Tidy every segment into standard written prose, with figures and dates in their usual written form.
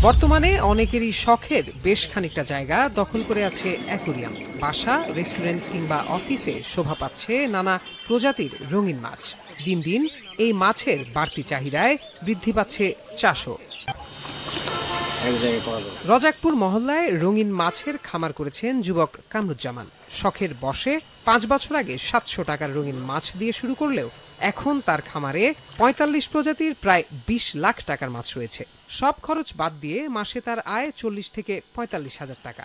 বর্তমানে অনেকেরই শখের বেশ খানিকটা জায়গা দখল করে আছে অ্যাকোরিয়াম। বাসা, রেস্টুরেন্ট কিংবা অফিসে শোভা পাচ্ছে নানা প্রজাতির রঙিন মাছ। দিন দিন এই মাছের বাড়তি চাহিদায় বৃদ্ধি পাচ্ছে চাষও। রজাকপুর মহল্লায় রঙিন মাছের খামার করেছেন যুবক কামরুজ্জামান। শখের বশে 5 বছর আগে 700 টাকার রঙিন মাছ দিয়ে শুরু করলেও এখন তার খামারে 45 প্রজাতির প্রায় 20 লাখ টাকার মাছ রয়েছে। সব খরচ বাদ দিয়ে মাসে তার আয় 40 থেকে 45 হাজার টাকা।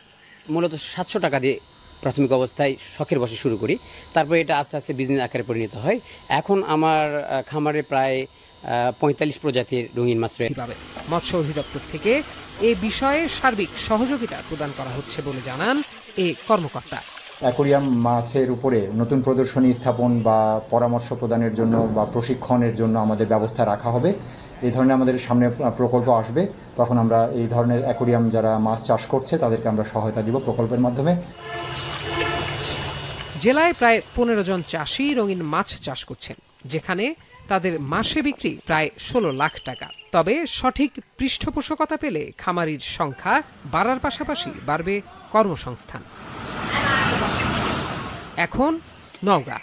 মূলত 700 টাকা দিয়ে প্রাথমিক অবস্থায় শখের বসে শুরু করি, তারপরে এটা আস্তে আস্তে বিজনেস আকারে পরিণত হয়। এখন আমার খামারে প্রায় 45 প্রজাতির রঙিন মাছ রয়েছে। মৎস্য অধিদপ্তর থেকে এ বিষয়ে সার্বিক সহযোগিতা প্রদান করা হচ্ছে বলে জানান এ কর্মকর্তা। অ্যাকোরিয়াম মাছের উপরে নতুন প্রদর্শনী স্থাপন বা পরামর্শ প্রদানের জন্য বা প্রশিক্ষণের জন্য আমাদের ব্যবস্থা রাখা হবে। এই ধরনের আমাদের সামনে প্রকল্প আসবে, তখন আমরা এই ধরনের অ্যাকোরিয়াম যারা মাছ চাষ করছে তাদেরকে আমরা সহায়তা দিব প্রকল্পের মাধ্যমে। জেলায় প্রায় 15 জন চাষি রঙিন মাছ চাষ করছেন, যেখানে তাদের মাসে বিক্রি প্রায় 16 লাখ টাকা। তবে সঠিক পৃষ্ঠপোষকতা পেলে খামারির সংখ্যা বাড়ার পাশাপাশি বাড়বে কর্মসংস্থান। এখন নওগাঁ।